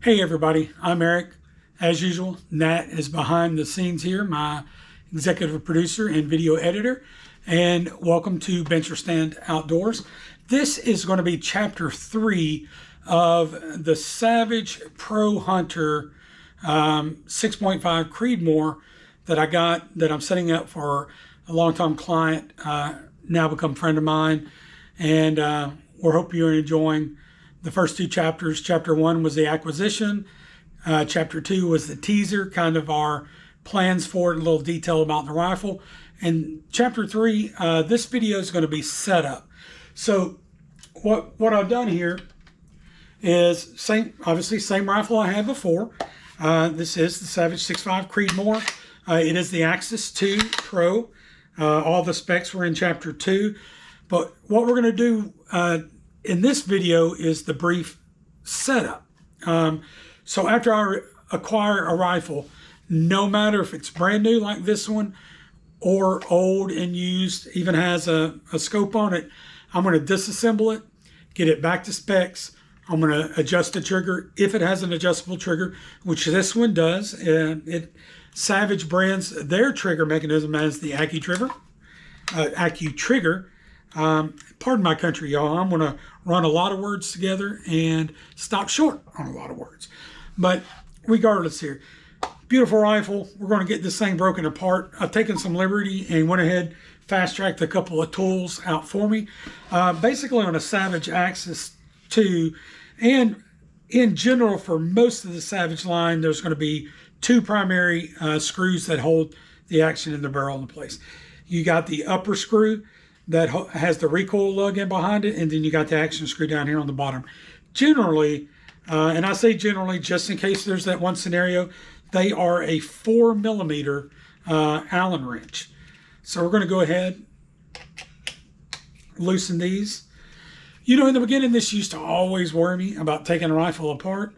Hey everybody, I'm Eric. As usual, Nat is behind the scenes here, my executive producer and video editor. And welcome to Bench or Stand Outdoors. This is going to be chapter 3 of the Savage Pro Hunter 6.5 Creedmoor that I'm setting up for a longtime client, now become friend of mine. And we hope you're enjoying the first two chapters. Chapter 1 was the acquisition. Chapter 2 was the teaser, kind of our plans for it, a little detail about the rifle. And chapter 3, this video is going to be set up. So what I've done here is obviously same rifle I had before. This is the Savage 6.5 Creedmoor. It is the Axis 2 Pro. All the specs were in chapter 2. But what we're going to do in this video is the brief setup. So after I acquire a rifle, no matter if it's brand new like this one or old and used, even has a scope on it, I'm going to disassemble it, get it back to specs. I'm going to adjust the trigger if it has an adjustable trigger, which this one does. Savage brands their trigger mechanism as the AccuTrigger. Pardon my country, y'all. I'm going to run a lot of words together and stop short on a lot of words. But regardless here, beautiful rifle. We're going to get this thing broken apart. I've taken some liberty and went ahead, fast-tracked a couple of tools out for me. Basically on a Savage Axis 2, and in general for most of the Savage line, there's going to be two primary screws that hold the action in the barrel in place. You got the upper screw that has the recoil lug in behind it, and then you got the action screw down here on the bottom. Generally, and I say generally just in case there's that one scenario, they are a 4mm Allen wrench. So we're going to go ahead, loosen these. You know, in the beginning, this used to always worry me about taking a rifle apart.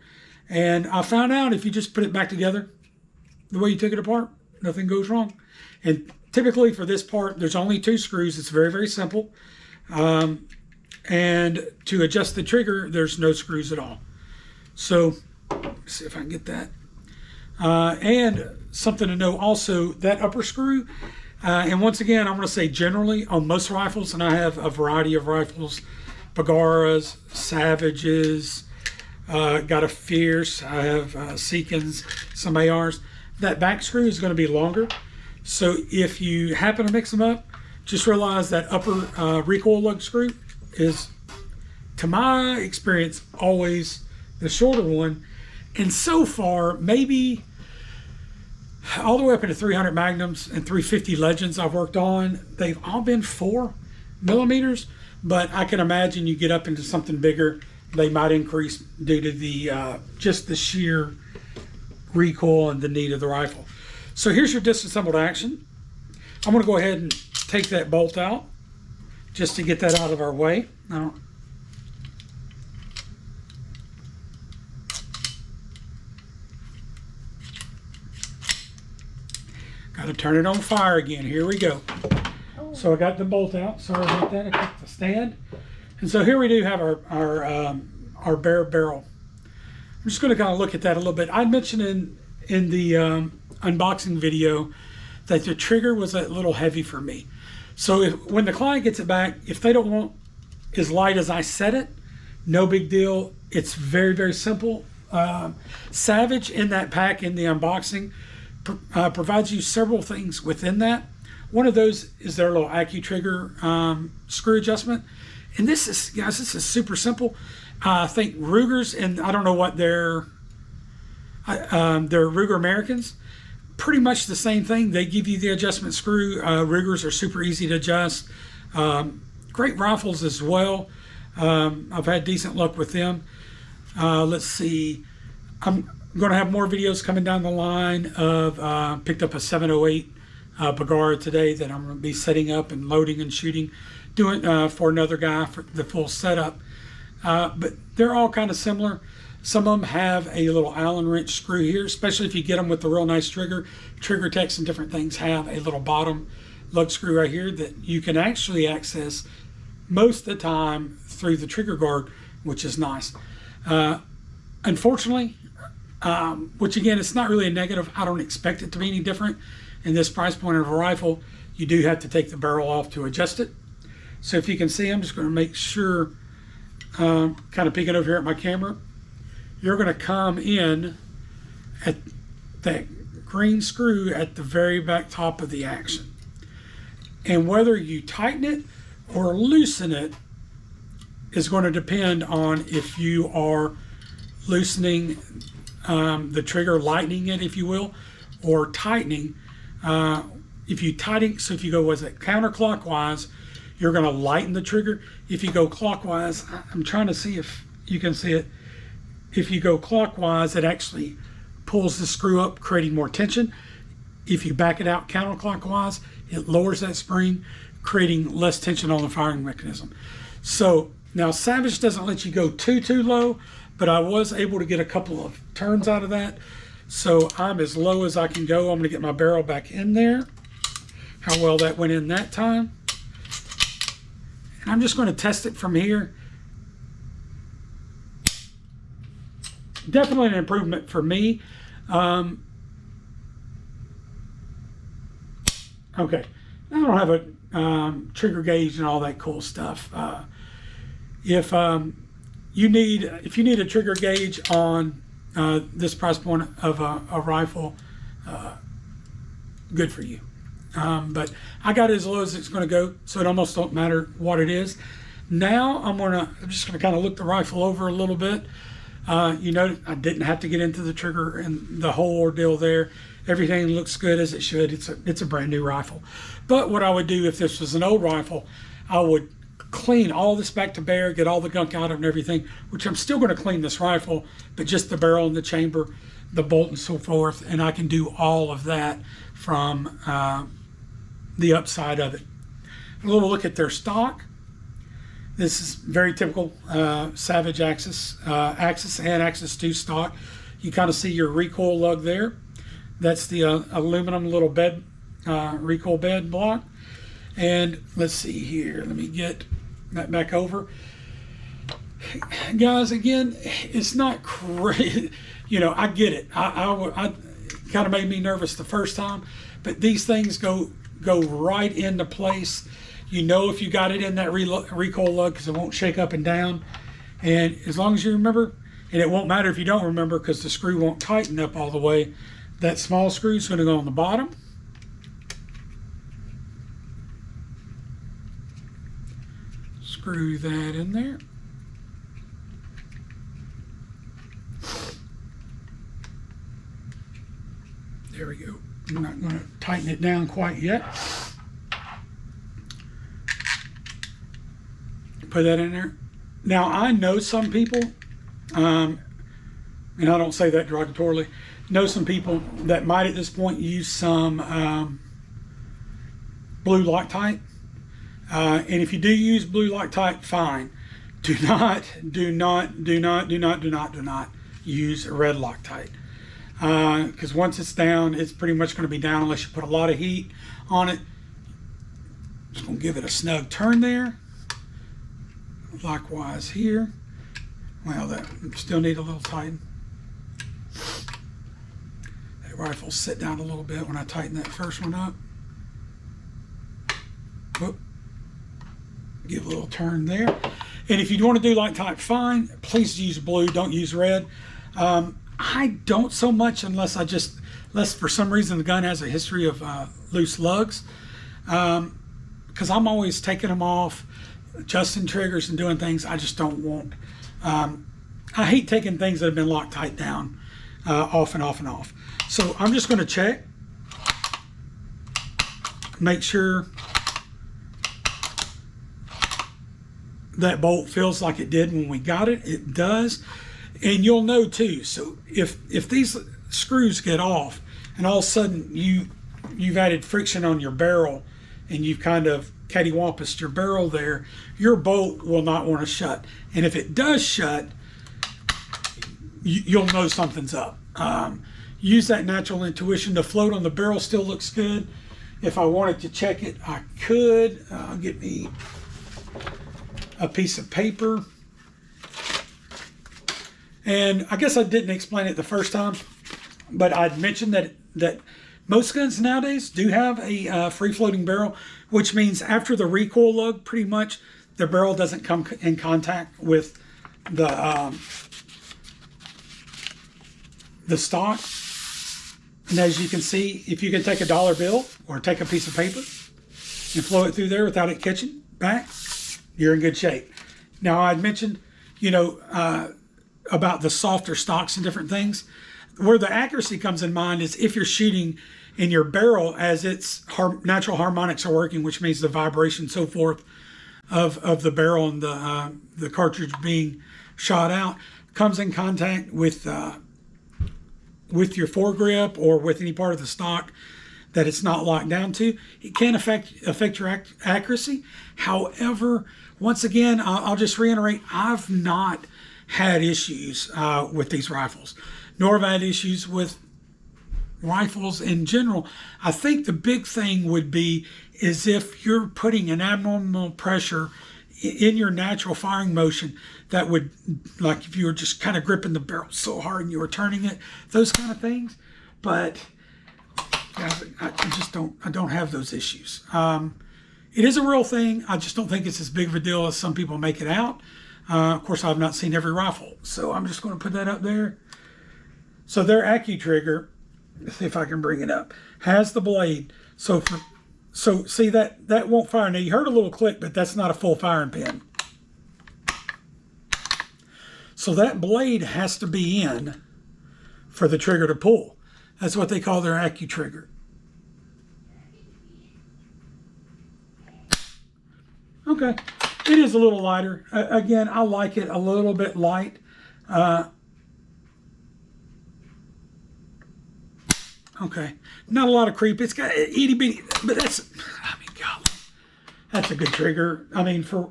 And I found out if you just put it back together the way you took it apart, nothing goes wrong. And typically for this part, there's only two screws. It's very, very simple. And to adjust the trigger, there's no screws at all. So let's see if I can get that. And something to know also, that upper screw, and once again, I'm going to say generally on most rifles, and I have a variety of rifles, Bagaras, Savages, got a Fierce, I have Seekins, some ARs. That back screw is going to be longer. So if you happen to mix them up, just realize that upper recoil lug screw is, to my experience, always the shorter one. And so far, maybe all the way up into 300 Magnums and 350 Legends I've worked on, they've all been 4mm, but I can imagine you get up into something bigger, they might increase due to the just the sheer recoil and the need of the rifle. So here's your disassembled action. I'm going to go ahead and take that bolt out just to get that out of our way. Got to turn it on fire again. Here we go. So I got the bolt out. Sorry about that. I took the stand. And so here we do have our bare barrel. I'm just going to kind of look at that a little bit. I mentioned in the unboxing video that the trigger was a little heavy for me. So when the client gets it back, if they don't want as light as I set it, no big deal. It's very, very simple. Savage in that pack in the unboxing provides you several things within that. One of those is their little AccuTrigger screw adjustment. And this is, guys, this is super simple. I think Ruger's, and I don't know what they're Ruger Americans, pretty much the same thing. They give you the adjustment screw. Rugers are super easy to adjust. Great rifles as well. I've had decent luck with them. Let's see. I'm going to have more videos coming down the line of picked up a 708 Bagara today that I'm going to be setting up and loading and shooting, doing for another guy for the full setup. But they're all kind of similar. Some of them have a little Allen wrench screw here, especially if you get them with the real nice trigger. Trigger Techs and different things have a little bottom lug screw right here that you can actually access most of the time through the trigger guard, which is nice. Unfortunately, which again, it's not really a negative. I don't expect it to be any different in this price point of a rifle. You do have to take the barrel off to adjust it. So if you can see, I'm just going to make sure, kind of peeking over here at my camera, you're going to come in at that green screw at the very back top of the action. And whether you tighten it or loosen it is going to depend on if you are loosening the trigger, lightening it, if you will, or tightening. If you tighten, so if you go, was it counterclockwise, you're going to lighten the trigger. If you go clockwise, I'm trying to see if you can see it. If you go clockwise, it actually pulls the screw up, creating more tension. If you back it out counterclockwise, it lowers that spring, creating less tension on the firing mechanism. So now Savage doesn't let you go too low, but I was able to get a couple of turns out of that. So I'm as low as I can go. I'm going to get my barrel back in there. How well that went in that time. And I'm just going to test it from here. Definitely an improvement for me. Okay, I don't have a trigger gauge and all that cool stuff. If you need a trigger gauge on this price point of a rifle, good for you. But I got it as low as it's going to go, so it almost don't matter what it is. Now I'm just going to kind of look the rifle over a little bit. You know, I didn't have to get into the trigger and the whole ordeal there. Everything looks good as it should. It's a brand new rifle. But what I would do if this was an old rifle, I would clean all this back to bare, get all the gunk out of it and everything, which I'm still going to clean this rifle, but just the barrel and the chamber, the bolt and so forth, and I can do all of that from the upside of it. A little look at their stock. This is very typical Savage Axis and Axis 2 stock. You kind of see your recoil lug there. That's the aluminum little bed, recoil bed block. And let's see here, let me get that back over. Guys, again, it's not crazy. You know, I get it. I kind of made me nervous the first time, but these things go right into place. You know if you got it in that recoil lug because it won't shake up and down. And as long as you remember, and it won't matter if you don't remember because the screw won't tighten up all the way, that small screw is going to go on the bottom. Screw that in there. There we go. I'm not going to tighten it down quite yet. Put that in there. Now I know some people, and I don't say that derogatorily, know some people that might at this point use some blue Loctite. And if you do use blue Loctite, fine. Do not use red Loctite. Because once it's down, it's pretty much going to be down unless you put a lot of heat on it. Just going to give it a snug turn there. Likewise here. Well, that still need a little tighten. That rifle sit down a little bit when I tighten that first one up. Whoop. Give a little turn there. And if you want to do Loctite, fine. Please use blue. Don't use red. I don't so much unless for some reason the gun has a history of loose lugs. Because I'm always taking them off, adjusting triggers and doing things I just don't want. I hate taking things that have been Loctite down off and off and off. So I'm just going to check, make sure that bolt feels like it did when we got it. It does. And you'll know too. So if these screws get off and all of a sudden you've added friction on your barrel and you've kind of cattywampused your barrel there, your bolt will not want to shut. And if it does shut, you'll know something's up. Use that natural intuition. The float on the barrel still looks good. If I wanted to check it, I could. Get me a piece of paper. And I guess I didn't explain it the first time, but I'd mentioned that most guns nowadays do have a free-floating barrel, which means after the recoil lug, pretty much the barrel doesn't come in contact with the stock. And as you can see, if you can take a dollar bill or take a piece of paper and flow it through there without it catching back, you're in good shape. Now, I'd mentioned, about the softer stocks and different things. Where the accuracy comes in mind is if you're shooting in your barrel as its natural harmonics are working, which means the vibration, so forth, of the barrel and the cartridge being shot out comes in contact with your foregrip or with any part of the stock that it's not locked down to, it can affect your accuracy. However, once again, I'll just reiterate, I've not had issues with these rifles, nor have I had issues with rifles in general. I think the big thing would be is if you're putting an abnormal pressure in your natural firing motion that would, like if you were just kind of gripping the barrel so hard and you were turning it, those kind of things. But I don't have those issues. It is a real thing. I just don't think it's as big of a deal as some people make it out. Of course, I've not seen every rifle, so I'm just going to put that up there. So their AccuTrigger, let's see if I can bring it up, has the blade. So see that won't fire. Now you heard a little click, but that's not a full firing pin. So that blade has to be in for the trigger to pull. That's what they call their AccuTrigger. Okay, it is a little lighter. Again, I like it a little bit light. Okay, not a lot of creep. It's got itty bitty, but that's, I mean, golly, that's a good trigger. I mean, for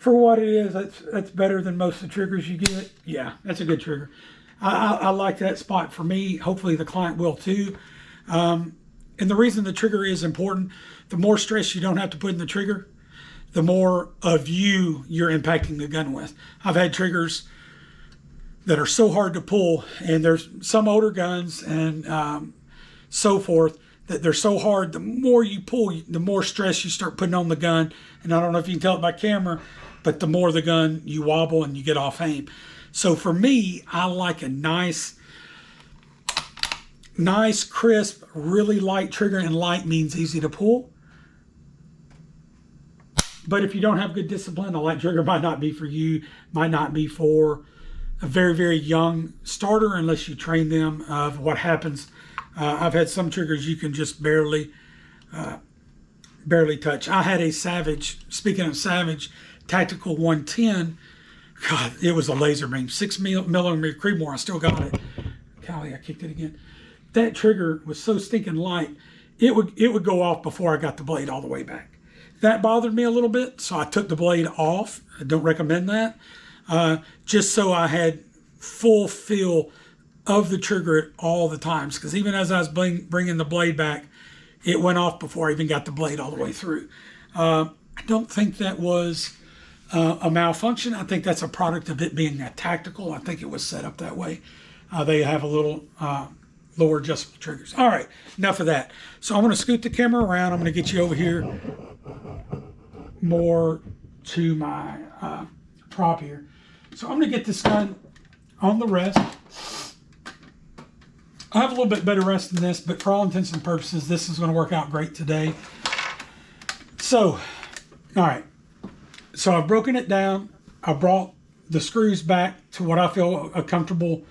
what it is, that's better than most of the triggers you get. Yeah, that's a good trigger. I like that spot for me. Hopefully the client will too. And the reason the trigger is important, the more stress you don't have to put in the trigger, the more of you're impacting the gun with. I've had triggers that are so hard to pull, and there's some older guns and so forth that they're so hard, the more you pull, the more stress you start putting on the gun. And I don't know if you can tell it by camera, but the more the gun you wobble and you get off aim. So for me, I like a nice, crisp, really light trigger, and light means easy to pull. But if you don't have good discipline, a light trigger might not be for you, might not be for a very, very young starter unless you train them of what happens. I've had some triggers you can just barely touch. I had a Savage, speaking of Savage, Tactical 110. God, it was a laser beam, 6mm Creedmoor. I still got it. Golly, I kicked it again. That trigger was so stinking light, it would go off before I got the blade all the way back. That bothered me a little bit, so I took the blade off. I don't recommend that. Just so I had full feel of the trigger at all the times, because even as I was bringing the blade back, it went off before I even got the blade all the way through. I don't think that was a malfunction. I think that's a product of it being a tactical. I think it was set up that way. They have a little lower adjustable triggers. All right, enough of that. So I'm going to scoot the camera around. I'm going to get you over here more to my prop here. So I'm going to get this gun on the rest. I have a little bit better rest than this, but for all intents and purposes, this is going to work out great today. So, all right. So I've broken it down. I brought the screws back to what I feel a comfortable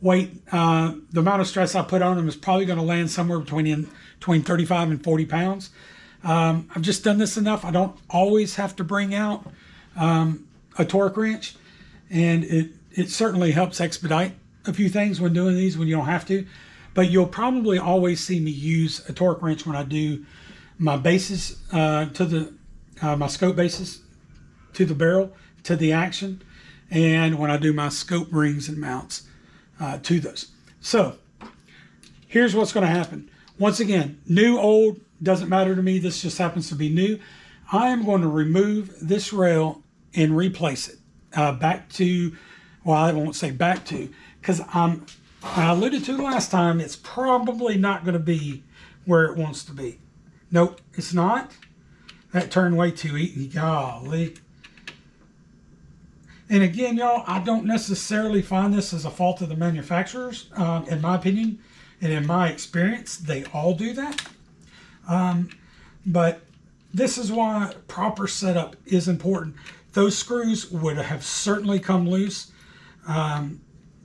weight. The amount of stress I put on them is probably going to land somewhere between 35 and 40 pounds. I've just done this enough. I don't always have to bring out a torque wrench, and it certainly helps expedite a few things when doing these when you don't have to. But you'll probably always see me use a torque wrench when I do my bases my scope bases to the barrel, to the action, and when I do my scope rings and mounts to those. So here's what's going to happen. Once again, new, old, doesn't matter to me. This just happens to be new. I am going to remove this rail and replace it back to well, I won't say back to, because I alluded to last time, it's probably not going to be where it wants to be. Nope, it's not. That turned way too easy. Golly. And again, y'all, I don't necessarily find this as a fault of the manufacturers. In my opinion, and in my experience, they all do that. But this is why proper setup is important. Those screws would have certainly come loose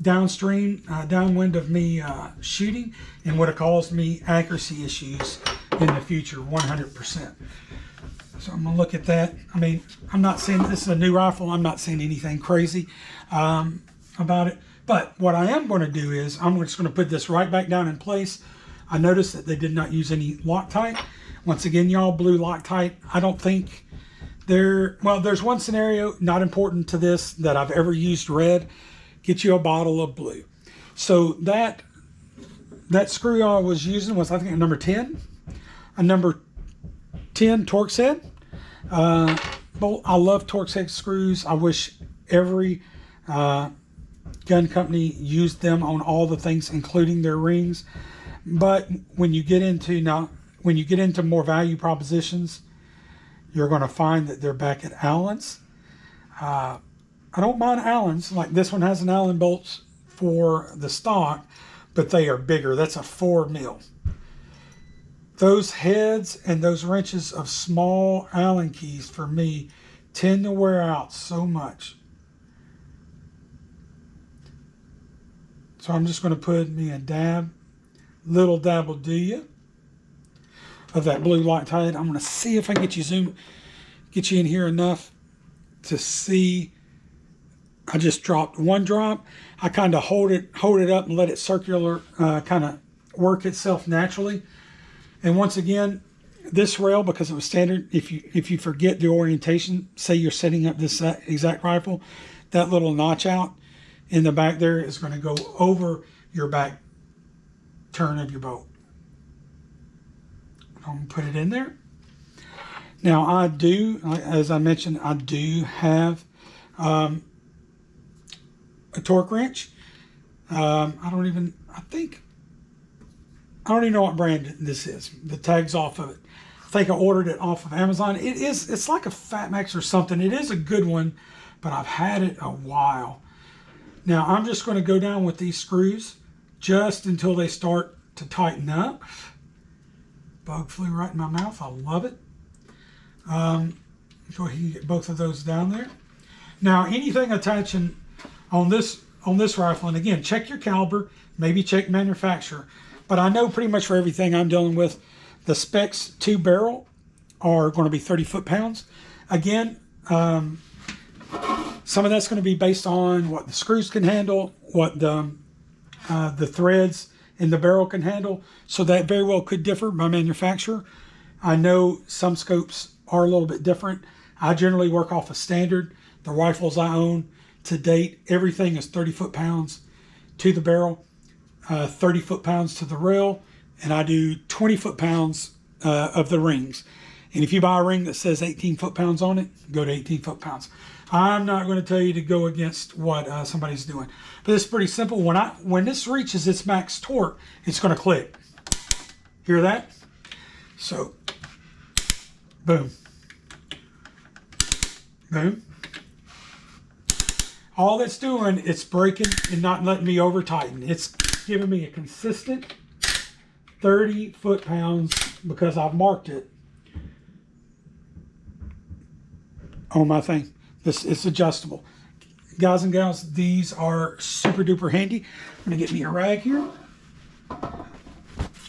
downstream, downwind of me shooting, and would have caused me accuracy issues in the future, 100%. So I'm going to look at that. I mean, I'm not saying this is a new rifle. I'm not saying anything crazy about it. But what I am going to do is I'm just going to put this right back down in place. I noticed that they did not use any Loctite. Once again, y'all, blue Loctite, I don't think well, there's one scenario, not important to this, that I've ever used red. Get you a bottle of blue. So that screw I was using was, I think, a number 10. A number 10 Torx head. Well, I love Torx head screws. I wish every gun company used them on all the things, including their rings. But when you get into more value propositions, you're going to find that they're back at Allen's. I don't mind Allen's. Like this one has an Allen bolts for the stock, but they are bigger. That's a 4 mil. Those heads and those wrenches of small Allen keys for me tend to wear out so much. So I'm just going to put me a little dab will do you of that blue Loctite. I'm going to see if I can get you in here enough to see. I just dropped one drop. I kind of hold it up and let it circular kind of work itself naturally. And once again, this rail, because it was standard, if you forget the orientation, say you're setting up this exact rifle, that little notch out in the back there is going to go over your back turn of your bolt. I'm going to put it in there. Now I do, as I mentioned, I do have a torque wrench. I don't even know what brand this is. The tag's off of it. I think I ordered it off of Amazon. It's like a Fat Max or something. It is a good one, but I've had it a while. Now I'm just going to go down with these screws just until they start to tighten up. Bug flew right in my mouth. I love it. Go ahead and get both of those down there. Now anything attaching on this rifle, and again, check your caliber, maybe check manufacturer. But I know pretty much for everything I'm dealing with, the specs 2 barrel are going to be 30 foot-pounds. Again, some of that's going to be based on what the screws can handle, what the threads in the barrel can handle. So that very well could differ by manufacturer. I know some scopes are a little bit different. I generally work off a standard. The rifles I own to date, everything is 30 foot-pounds to the barrel. 30 foot-pounds to the rail, and I do 20 foot-pounds of the rings. And if you buy a ring that says 18 foot-pounds on it, go to 18 foot-pounds. I'm not going to tell you to go against what somebody's doing, but it's pretty simple. When this reaches its max torque, it's going to click. Hear that? So, boom, boom. All that's doing, it's breaking and not letting me over tighten. It's giving me a consistent 30 foot-pounds because I've marked it on my thing. It's adjustable. Guys and gals, these are super duper handy. I'm gonna get me a rag here. I'm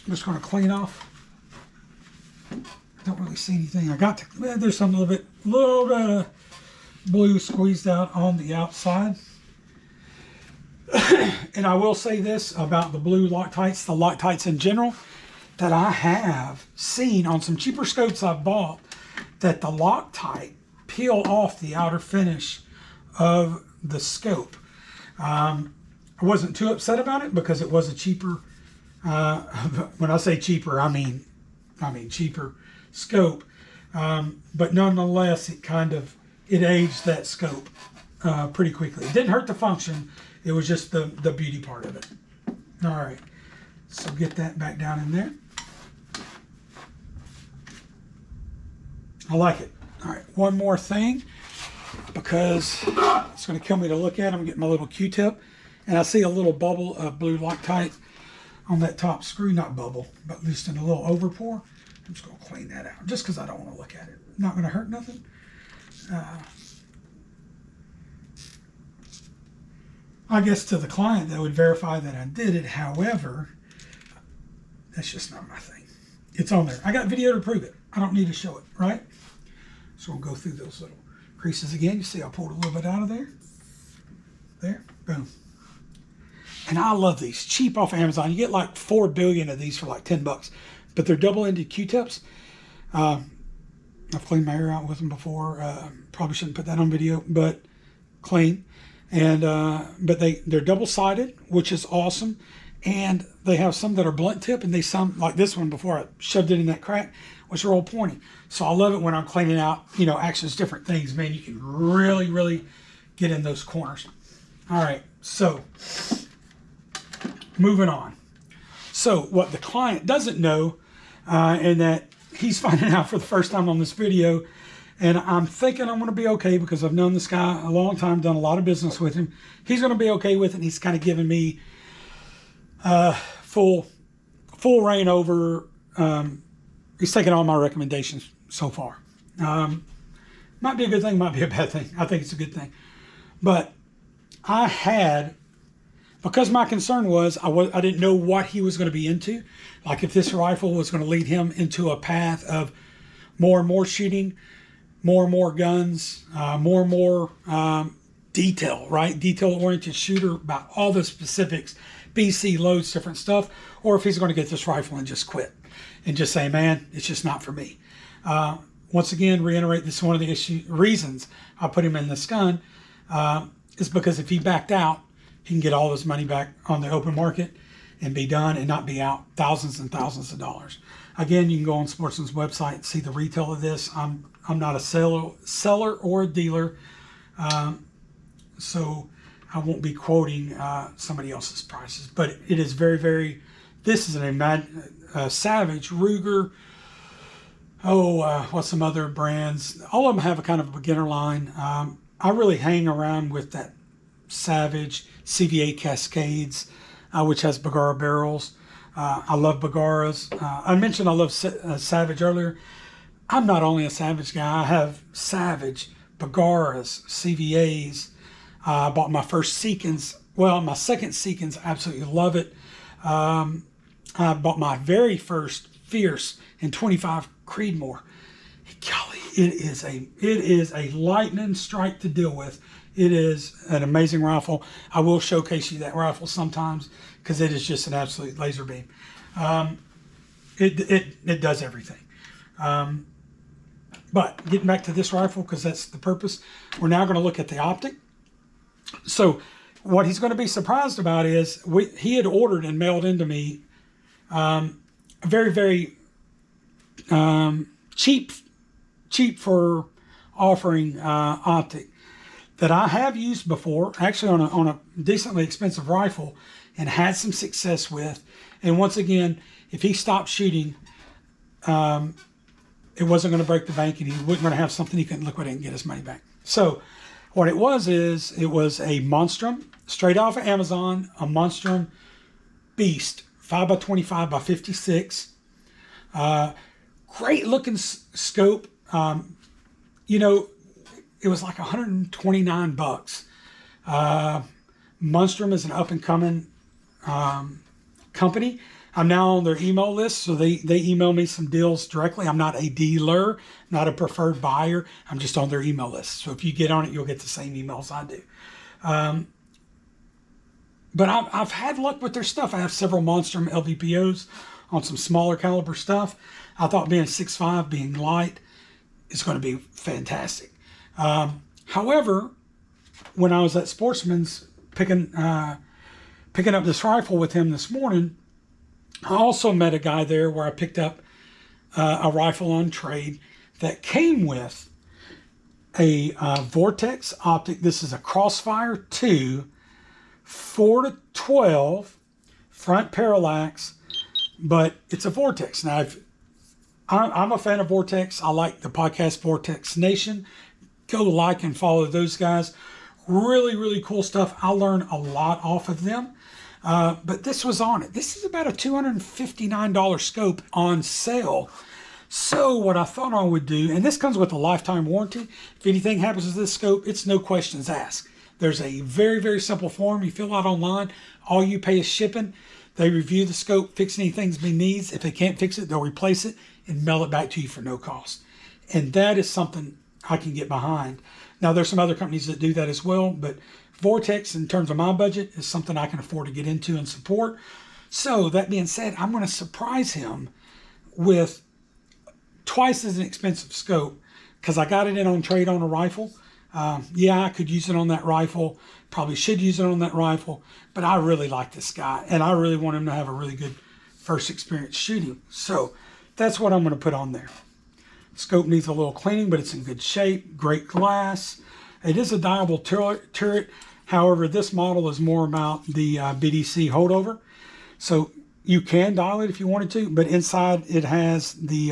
just gonna clean off. I don't really see anything. There's some little bit blue squeezed out on the outside. And I will say this about the blue Loctites, the Loctites in general, that I have seen on some cheaper scopes I've bought, that the Loctite peel off the outer finish of the scope. I wasn't too upset about it because it was a cheaper, when I say cheaper, I mean cheaper scope. But nonetheless, it aged that scope pretty quickly. It didn't hurt the function. It was just the beauty part of it. All right, so get that back down in there. I like it. All right, one more thing, because it's going to kill me to look at. I'm getting my little Q-tip, and I see a little bubble of blue Loctite on that top screw. Not bubble, but at least in a little overpour. I'm just going to clean that out, just because I don't want to look at it. Not going to hurt nothing. I guess to the client, that would verify that I did it. However, that's just not my thing. It's on there. I got video to prove it. I don't need to show it, right? So we'll go through those little creases again. You see I pulled a little bit out of there. There, boom. And I love these. Cheap off Amazon. You get like 4 billion of these for like 10 bucks. But they're double-ended Q-tips. I've cleaned my hair out with them before. Probably shouldn't put that on video, but clean. And but they're double-sided, which is awesome. And they have some that are blunt tip, and they some like this one before I shoved it in that crack, which are all pointy. So I love it when I'm cleaning out, you know, actions, different things. Man, you can really, really get in those corners. All right, so moving on. So what the client doesn't know, and that he's finding out for the first time on this video, and I'm thinking I'm going to be okay because I've known this guy a long time, done a lot of business with him. He's going to be okay with it, and he's kind of giving me full reign over. He's taking all my recommendations so far. Might be a good thing, might be a bad thing. I think it's a good thing. But I had, because my concern was I didn't know what he was going to be into. Like if this rifle was going to lead him into a path of more and more shooting, more and more guns, more and more detail, right? Detail-oriented shooter about all the specifics, BC, loads, different stuff. Or if he's going to get this rifle and just quit and just say, man, it's just not for me. Once again, reiterate, this is one of the reasons I put him in this gun, is because if he backed out, he can get all his money back on the open market and be done and not be out thousands and thousands of dollars. Again, you can go on Sportsman's website and see the retail of this. I'm not a seller or a dealer, so I won't be quoting somebody else's prices. But it is very, very, this is a Savage, Ruger, what's some other brands? All of them have a kind of a beginner line. I really hang around with that Savage CVA Cascades, which has Bergara barrels. I love Bergaras. I mentioned I love Savage earlier. I'm not only a Savage guy. I have Savage, Bergaras, CVAs. I bought my first Seekins. Well, my second Seekins, absolutely love it. I bought my very first Fierce in 25 Creedmoor. Golly, it is a lightning strike to deal with. It is an amazing rifle. I will showcase you that rifle sometimes because it is just an absolute laser beam. It does everything. But getting back to this rifle, because that's the purpose, we're now going to look at the optic. So what he's going to be surprised about is he had ordered and mailed into me a very, very cheap for offering optic that I have used before, actually on a decently expensive rifle, and had some success with. And once again, if he stopped shooting, it wasn't going to break the bank, and he wasn't going to have something he couldn't liquidate and get his money back. So what it was it was a Monstrum, straight off of Amazon, a Monstrum Beast, 5x25 by 56. Great looking scope. You know, it was like 129 bucks. Monstrum is an up and coming company. I'm now on their email list, so they email me some deals directly. I'm not a dealer, not a preferred buyer. I'm just on their email list. So if you get on it, you'll get the same emails I do. But I've had luck with their stuff. I have several Monstrum LVPOs on some smaller caliber stuff. I thought being 6.5, being light, is going to be fantastic. However, when I was at Sportsman's picking up this rifle with him this morning, I also met a guy there where I picked up a rifle on trade that came with a Vortex optic. This is a Crossfire 2 4 to 12 front parallax, but it's a Vortex. Now, I'm a fan of Vortex. I like the podcast Vortex Nation. Go like and follow those guys. Really, really cool stuff. I learned a lot off of them. But this was on it. This is about a $259 scope on sale. So what I thought I would do, and this comes with a lifetime warranty. If anything happens with this scope, it's no questions asked. There's a very, very simple form you fill out online. All you pay is shipping. They review the scope, fix anything it needs. If they can't fix it, they'll replace it and mail it back to you for no cost. And that is something I can get behind. Now, there's some other companies that do that as well, but Vortex, in terms of my budget, is something I can afford to get into and support. So that being said, I'm going to surprise him with twice as an expensive scope because I got it in on trade on a rifle. Yeah, I could use it on that rifle. Probably should use it on that rifle, but I really like this guy and I really want him to have a really good first experience shooting. So that's what I'm going to put on there. Scope needs a little cleaning, but it's in good shape. Great glass. It is a dialable turret. However, this model is more about the BDC holdover. So you can dial it if you wanted to, but inside it has the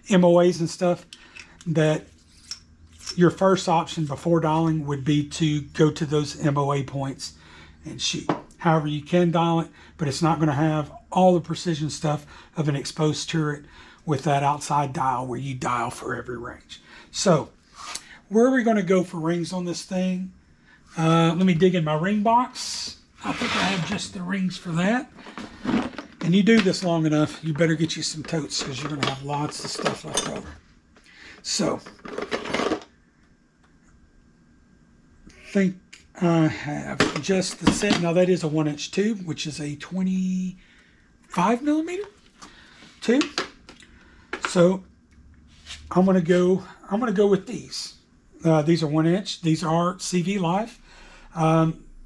MOAs and stuff that your first option before dialing would be to go to those MOA points and shoot. However, you can dial it, but it's not going to have all the precision stuff of an exposed turret with that outside dial where you dial for every range. So where are we going to go for rings on this thing? Let me dig in my ring box. I think I have just the rings for that. And you do this long enough, you better get you some totes because you're going to have lots of stuff left over. So I think I have just the set. Now that is a 1-inch tube, which is a 25 millimeter tube. So I'm gonna go with these. These are 1-inch. These are CV Live.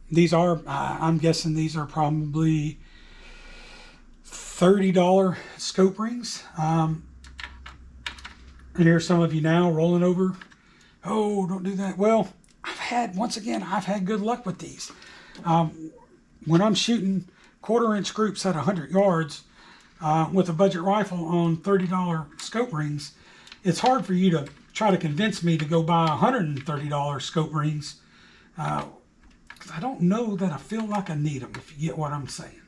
These are I'm guessing these are probably $30 scope rings. And here's some of you now rolling over. Oh, don't do that. Well, I've had good luck with these. When I'm shooting 1/4-inch groups at 100 yards with a budget rifle on $30 scope rings, it's hard for you to try to convince me to go buy $130 scope rings because I don't know that I feel like I need them, if you get what I'm saying.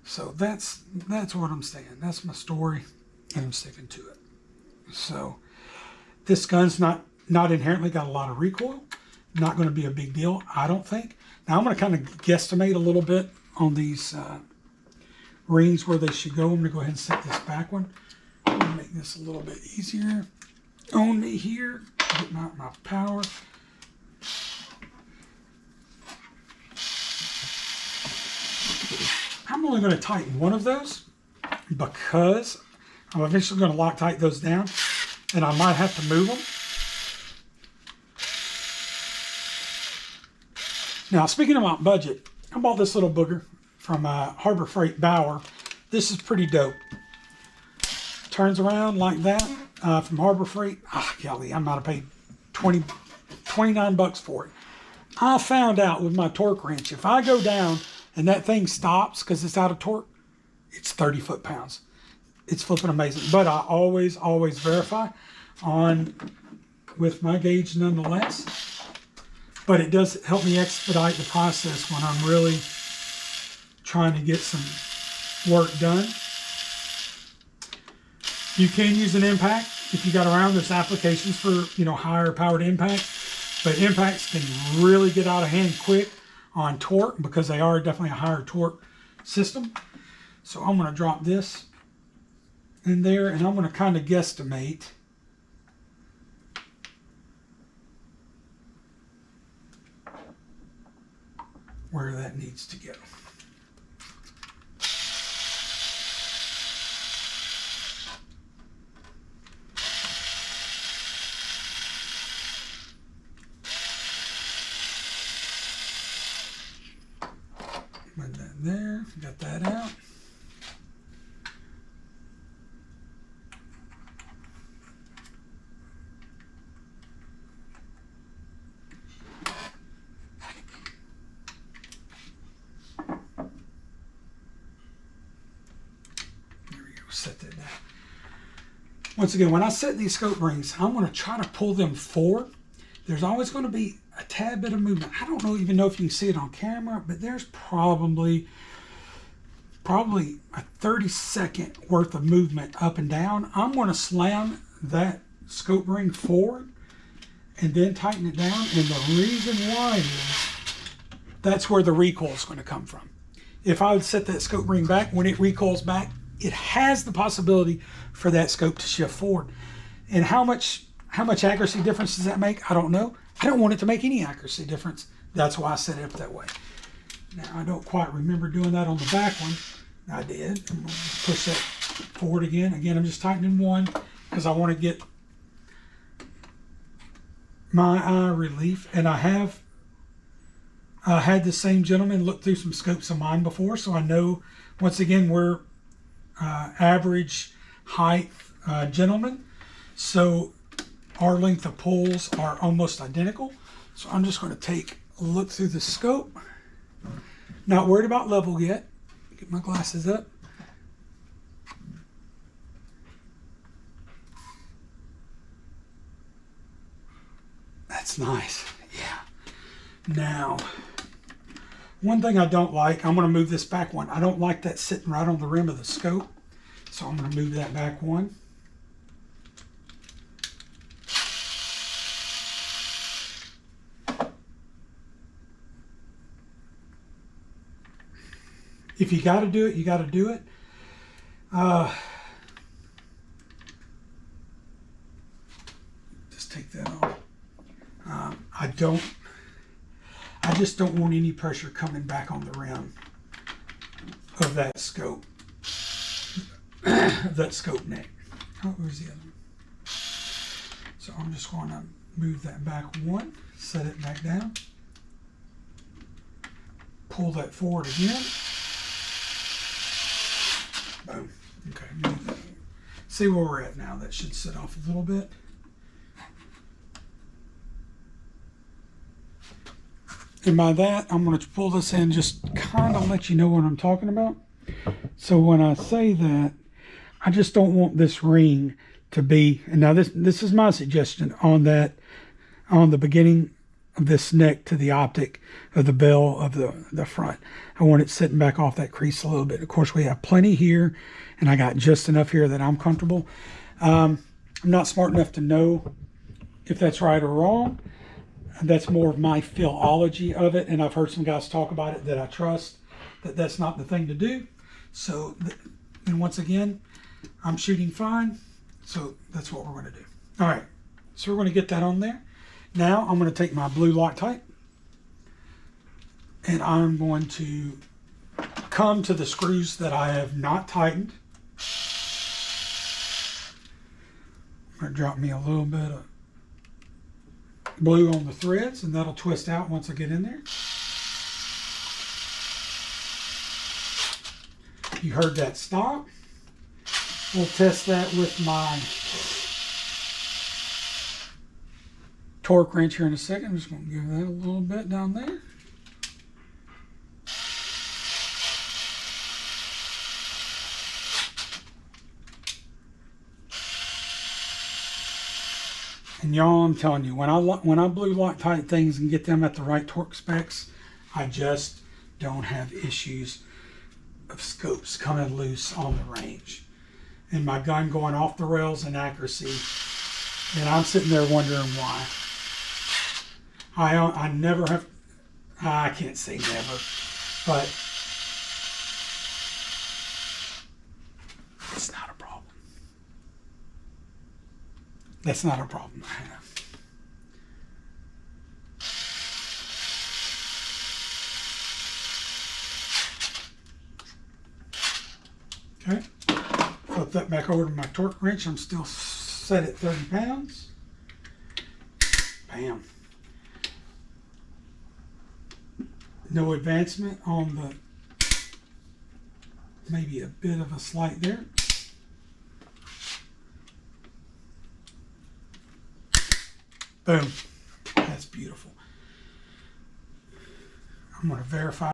So that's what I'm saying. That's my story, and I'm sticking to it. So this gun's not inherently got a lot of recoil. Not going to be a big deal, I don't think. Now I'm going to kind of guesstimate a little bit on these rings where they should go. I'm going to go ahead and set this back one. I'm going to make this a little bit easier on me here. Get my power. I'm only going to tighten one of those because I'm eventually going to Loctite those down and I might have to move them. Now, speaking about budget, I bought this little booger from Harbor Freight Bauer. This is pretty dope. Turns around like that from Harbor Freight. Golly, I might have paid 29 bucks for it. I found out with my torque wrench, if I go down and that thing stops because it's out of torque, it's 30 foot-pounds. It's flipping amazing. But I always verify with my gauge nonetheless. But it does help me expedite the process when I'm really trying to get some work done. You can use an impact if you got around. There's applications for higher powered impact, but impacts can really get out of hand quick on torque because they are definitely a higher torque system. So I'm going to drop this in there and I'm going to kind of guesstimate where that needs to go. Put that there, got that out. Once again, when I set these scope rings, I'm going to try to pull them forward. There's always going to be a tad bit of movement. I don't even know if you can see it on camera, but there's probably a 30-second worth of movement up and down. I'm going to slam that scope ring forward and then tighten it down. And the reason why is that's where the recoil is going to come from. If I would set that scope ring back, when it recoils back, it has the possibility for that scope to shift forward. And how much accuracy difference does that make? I don't know. I don't want it to make any accuracy difference. That's why I set it up that way. Now, I don't quite remember doing that on the back one. I did. I'm going to push that forward again. Again, I'm just tightening one because I want to get my eye relief. And I have had the same gentleman look through some scopes of mine before, so I know, once again, we're average height gentlemen, so our length of pulls are almost identical. So I'm just going to take a look through the scope. Not worried about level yet. Get my glasses up. That's nice. Yeah. Now, one thing I don't like, I'm going to move this back one. I don't like that sitting right on the rim of the scope. So I'm going to move that back one. If you got to do it, you got to do it. Just take that off. I just don't want any pressure coming back on the rim of that scope, neck. Oh, where's the other one? So I'm just going to move that back one, set it back down, pull that forward again. Boom. Okay. See where we're at now. That should sit off a little bit. And by that, I'm going to pull this in, just kind of let you know what I'm talking about. So when I say that, I just don't want this ring to be, and now this is my suggestion on the beginning of this neck to the optic of the bell of the front. I want it sitting back off that crease a little bit. Of course, we have plenty here, and I got just enough here that I'm comfortable. I'm not smart enough to know if that's right or wrong. That's more of my philology of it, and I've heard some guys talk about it that I trust, that that's not the thing to do. So, and once again, I'm shooting fine, so that's what we're going to do. All right, so we're going to get that on there. Now I'm going to take my blue Loctite, and I'm going to come to the screws that I have not tightened. I'm going to drop me a little bit of blue on the threads, and that'll twist out once I get in there. You heard that stop. We'll test that with my torque wrench here in a second. I'm just going to give that a little bit down there. And y'all, I'm telling you, when I blue Loctite things and get them at the right torque specs, I just don't have issues of scopes coming loose on the range. And my gun going off the rails in accuracy, and I'm sitting there wondering why. I never have, I can't say never, but it's not a problem. That's not a problem I have. Okay, flip that back over to my torque wrench. I'm still set at 30 pounds. Bam. No advancement on the, maybe a bit of a slight there. Boom. That's beautiful. I'm going to verify.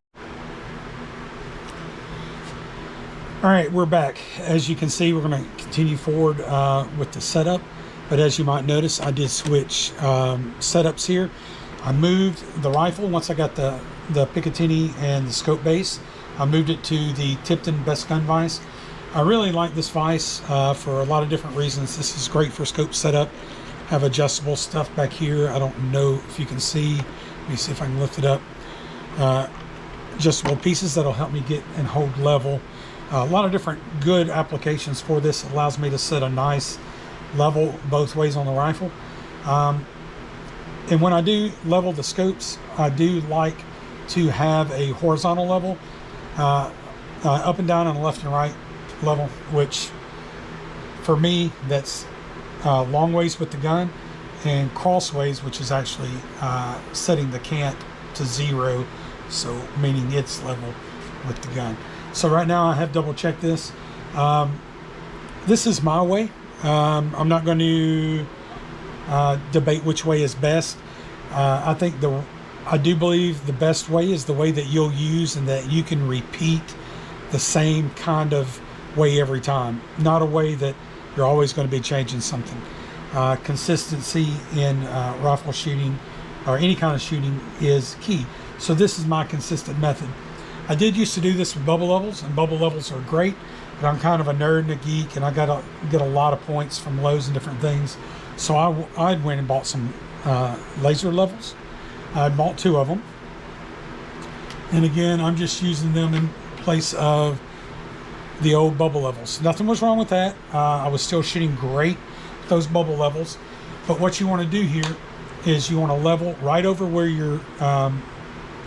All right, we're back. As you can see, we're going to continue forward with the setup. But as you might notice, I did switch setups here. I moved the rifle once I got the Picatinny and the scope base. I moved it to the Tipton Best Gun Vise. I really like this vise for a lot of different reasons. This is great for scope setup. Have adjustable stuff back here. I don't know if you can see. Let me see if I can lift it up. Adjustable pieces that'll help me get and hold level. A lot of different good applications for this. It allows me to set a nice level both ways on the rifle. And when I do level the scopes, I do like to have a horizontal level, up and down and left and right level, which for me, that's long ways with the gun, and crossways, which is actually setting the cant to 0, so meaning it's level with the gun. So right now I have double checked this. This is my way. I'm not going to debate which way is best. I do believe the best way is the way that you'll use and that you can repeat the same kind of way every time, not a way that you're always going to be changing something. Consistency in rifle shooting or any kind of shooting is key. So this is my consistent method. I did used to do this with bubble levels, and bubble levels are great, but I'm kind of a nerd and a geek, and I got get a lot of points from Lowe's and different things. So I went and bought some laser levels. I bought 2 of them, and again, I'm just using them in place of the old bubble levels. Nothing was wrong with that. I was still shooting great with those bubble levels, but what you want to do here is you want to level right over where your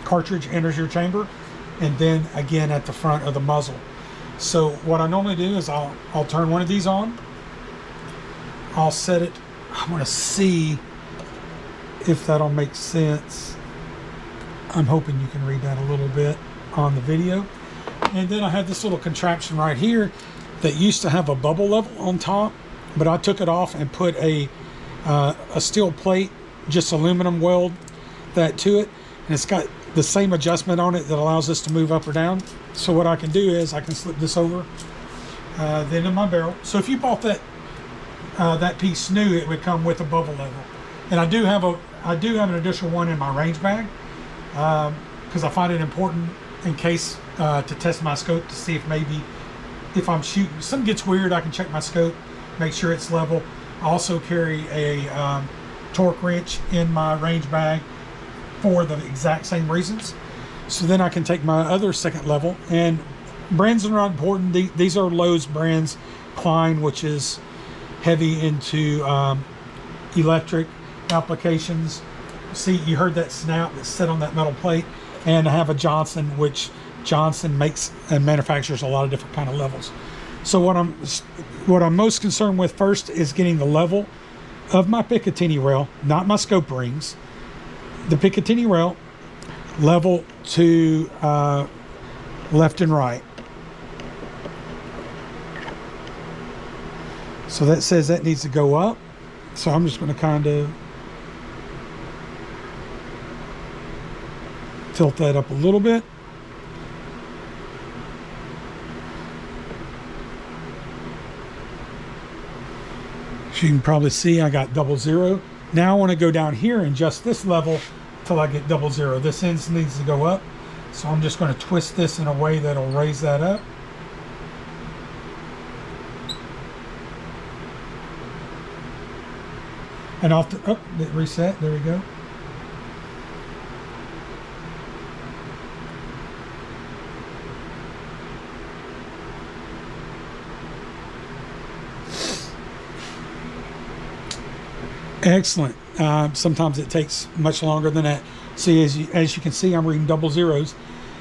cartridge enters your chamber, and then again at the front of the muzzle. So what I normally do is I'll turn one of these on. I'll set it. I want to see if that'll make sense. I'm hoping you can read that a little bit on the video. And then I have this little contraption right here that used to have a bubble level on top, but I took it off and put a steel plate, just aluminum weld that to it, and it's got the same adjustment on it that allows this to move up or down. So what I can do is I can slip this over the end of my barrel. So if you bought that piece new, it would come with a bubble level. And I do have an additional one in my range bag because I find it important in case to test my scope to see if maybe if I'm shooting something gets weird, I can check my scope, make sure it's level. I also carry a torque wrench in my range bag for the exact same reasons. So then I can take my other second level, and brands are not important. These are Lowe's brands. Klein, which is heavy into electric applications. See, you heard that snap that's set on that metal plate. And I have a Johnson, which Johnson makes and manufactures a lot of different kind of levels. So what I'm most concerned with first is getting the level of my Picatinny rail, not my scope rings. The Picatinny rail level to left and right. So that says that needs to go up. So I'm just going to kind of tilt that up a little bit. As you can probably see, I got 00. Now I want to go down here and adjust this level till I get 00. This end needs to go up. So I'm just going to twist this in a way that'll raise that up. And off the, it reset, there we go. Excellent. Sometimes it takes much longer than that. See, as you can see, I'm reading 00s.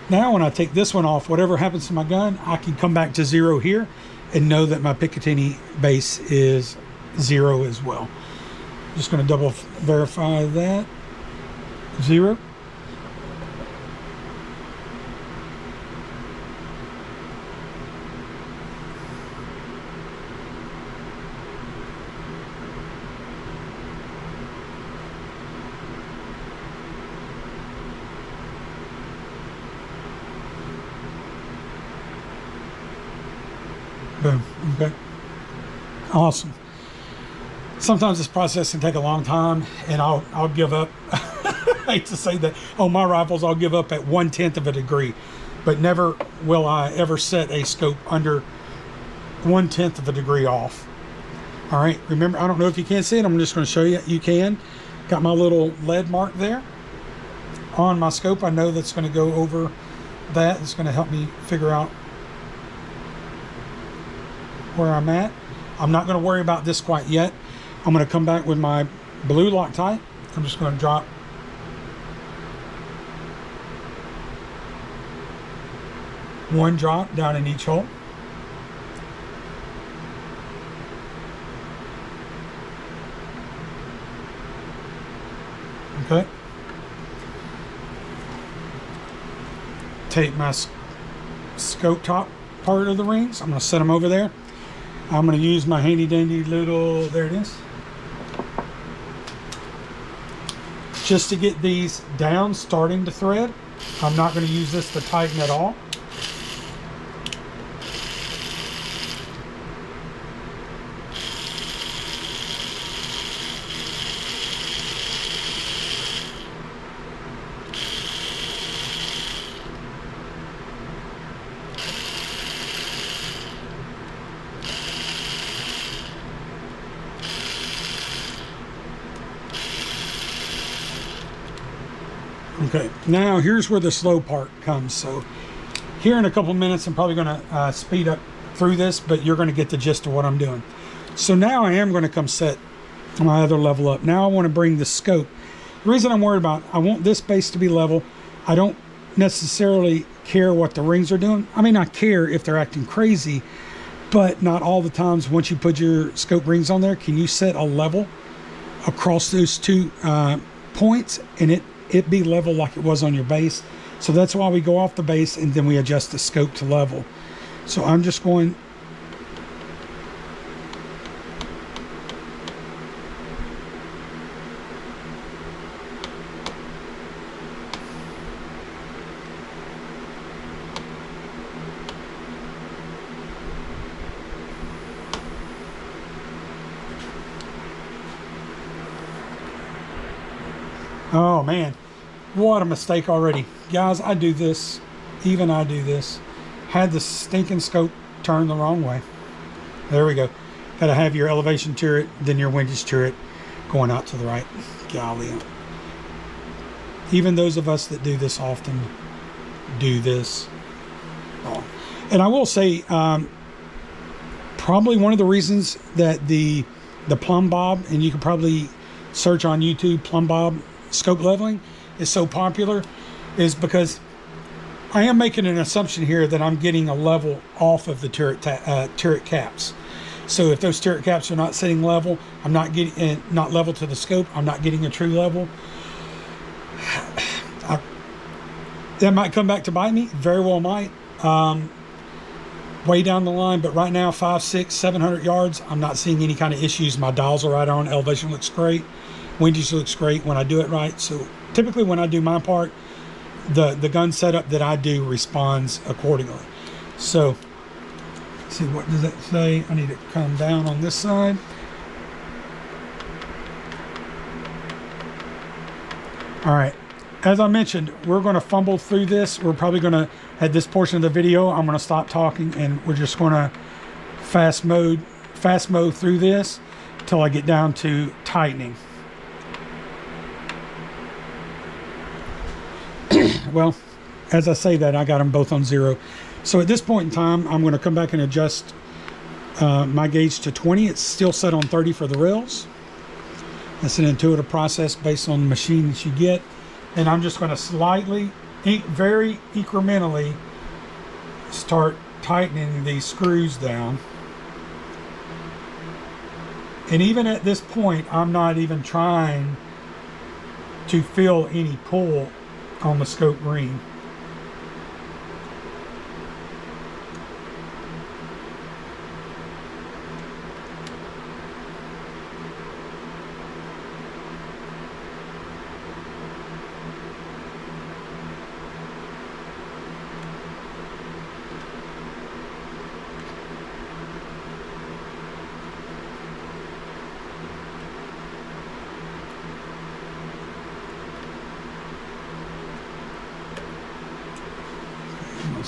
Now when I take this one off, whatever happens to my gun, I can come back to 0 here and know that my Picatinny base is 0 as well. Just going to double verify that. 0. Boom. Okay. Awesome. Sometimes this process can take a long time, and I'll give up. I hate to say that on my rifles, I'll give up at 1/10 of a degree, but never will I ever set a scope under 1/10 of a degree off. All right, remember, I don't know if you can see it. I'm just going to show you. You can. Got my little lead mark there on my scope. I know that's going to go over that. It's going to help me figure out where I'm at. I'm not going to worry about this quite yet. I'm going to come back with my blue Loctite. I'm just going to drop one drop down in each hole. Okay. Take my scope top part of the rings. I'm going to set them over there. I'm going to use my handy dandy little, there it is, just to get these down, starting to thread. I'm not going to use this to tighten at all. Okay, now here's where the slow part comes. So here in a couple minutes, I'm probably going to speed up through this, but you're going to get the gist of what I'm doing. So now I am going to come set my other level up. Now I want to bring the scope. The reason I'm worried about, I want this base to be level. I don't necessarily care what the rings are doing. I may not care if they're acting crazy, but not all the times once you put your scope rings on there, can you set a level across those two points and it be level like it was on your base. So that's why we go off the base and then we adjust the scope to level. So I'm just going oh man, what a mistake already. Guys, I do this. Even I do this. Had the stinking scope turned the wrong way. There we go. Got to have your elevation turret, then your windage turret going out to the right. Golly. Even those of us that do this often do this wrong. And I will say, probably one of the reasons that the plumb bob, and you can probably search on YouTube, plumb bob scope leveling is so popular, is because I am making an assumption here that I'm getting a level off of the turret caps. So if those turret caps are not sitting level, I'm not getting not level to the scope, I'm not getting a true level. That might come back to bite me. Very well might. Way down the line, but right now 500, 600, 700 yards, I'm not seeing any kind of issues. My dials are right on. Elevation looks great. Windage looks great when I do it right. So typically when I do my part, the gun setup that I do responds accordingly. So let's see, what does that say? I need to come down on this side. All right, as I mentioned, we're going to fumble through this. We're probably going to, at this portion of the video, I'm going to stop talking and we're just going to fast mode through this till I get down to tightening. Well, as I say that, I got them both on 0. So at this point in time, I'm going to come back and adjust my gauge to 20. It's still set on 30 for the rails. That's an intuitive process based on the machine that you get. And I'm just going to slightly, very incrementally start tightening these screws down. And even at this point, I'm not even trying to feel any pull on the scope ring.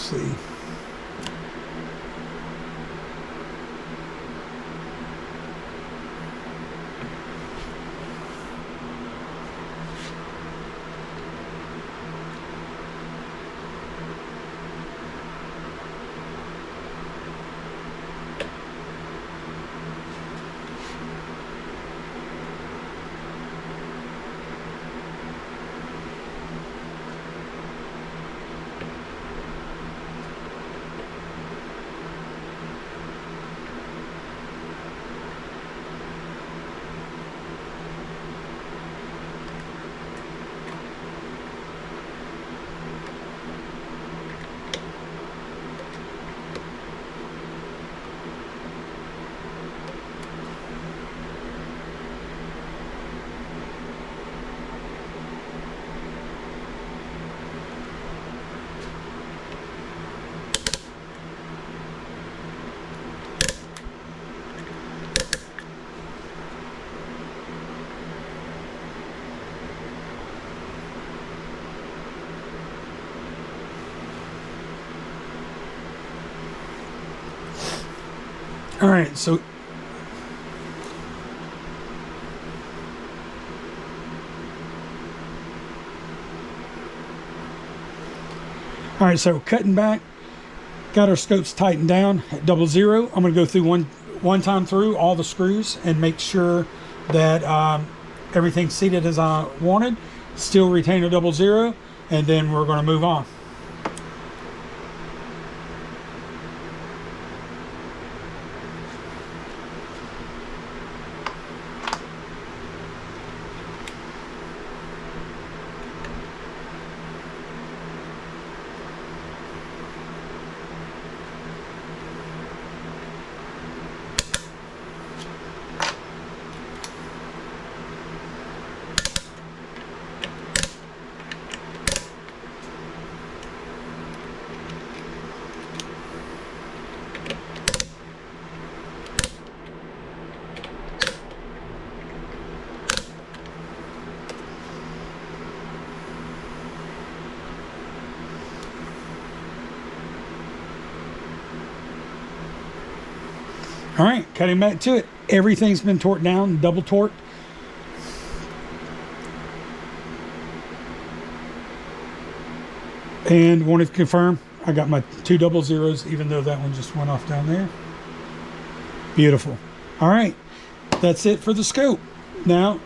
see. All right, so cutting back, got our scopes tightened down at 00. I'm going to go through one time through all the screws and make sure that everything's seated as I wanted. Still retain a 00, and then we're going to move on. All right, cutting back to it. Everything's been torqued down, double torqued. And wanted to confirm, I got my 2 00s, even though that one just went off down there. Beautiful. All right, that's it for the scope. Now,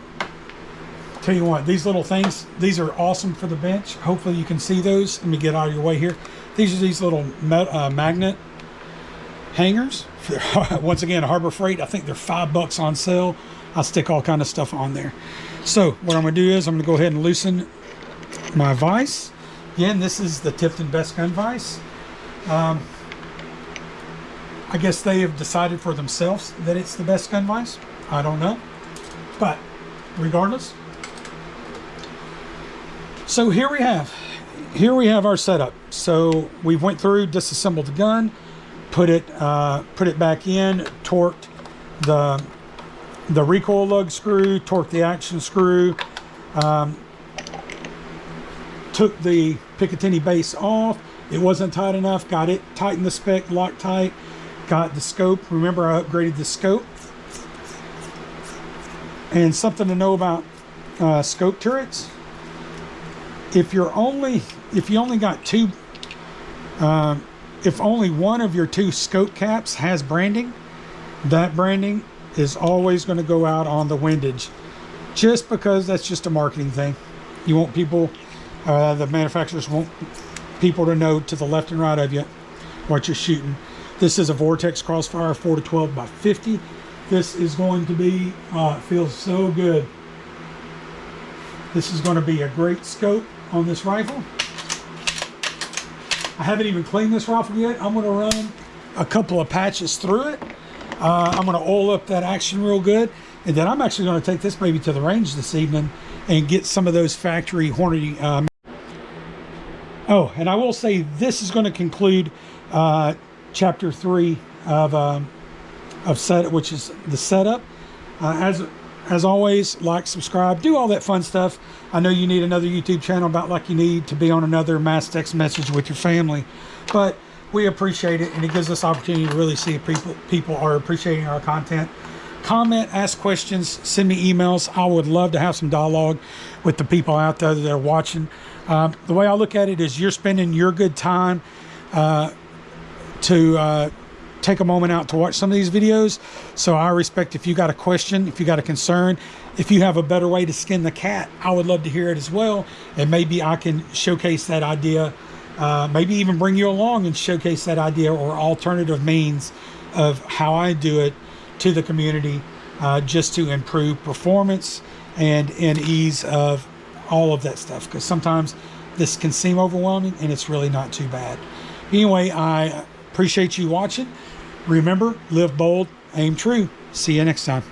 tell you what, these little things, these are awesome for the bench. Hopefully you can see those. Let me get out of your way here. These are these little magnet hangers. Once again, Harbor Freight. I think they're $5 on sale. I'll stick all kind of stuff on there. So what I'm going to do is I'm going to go ahead and loosen my vise. Again, this is the Tifton Best Gun vise. I guess they have decided for themselves that it's the best gun vise. I don't know, but regardless. So here we have our setup. So we went through, disassembled the gun, put it back in, torqued the recoil lug screw, torqued the action screw, took the Picatinny base off. It wasn't tight enough, got it, tightened the spec, Loctite, got the scope. Remember, I upgraded the scope. And something to know about scope turrets: if you only got two, if only one of your 2 scope caps has branding, that branding is always going to go out on the windage, just because that's just a marketing thing. You want people, the manufacturers want people to know to the left and right of you what you're shooting. This is a Vortex Crossfire 4-12 by 50. This is going to be, it feels so good. This is going to be a great scope on this rifle. I haven't even cleaned this rifle yet. I'm going to run a couple of patches through it. I'm going to oil up that action real good. And then I'm actually going to take this maybe to the range this evening and get some of those factory Hornady. Oh, and I will say this is going to conclude chapter 3 of set, which is the setup. As as always, like, subscribe, do all that fun stuff. I know you need another YouTube channel about like you need to be on another mass text message with your family, but we appreciate it, and it gives us opportunity to really see if people are appreciating our content. Comment, ask questions, send me emails. I would love to have some dialogue with the people out there that are watching. The way I look at it is you're spending your good time to take a moment out to watch some of these videos. So I respect if you got a question, if you got a concern, if you have a better way to skin the cat, I would love to hear it as well. And maybe I can showcase that idea, maybe even bring you along and showcase that idea or alternative means of how I do it to the community, just to improve performance and ease of all of that stuff. Because sometimes this can seem overwhelming and it's really not too bad. Anyway, I appreciate you watching. Remember, live bold, aim true. See you next time.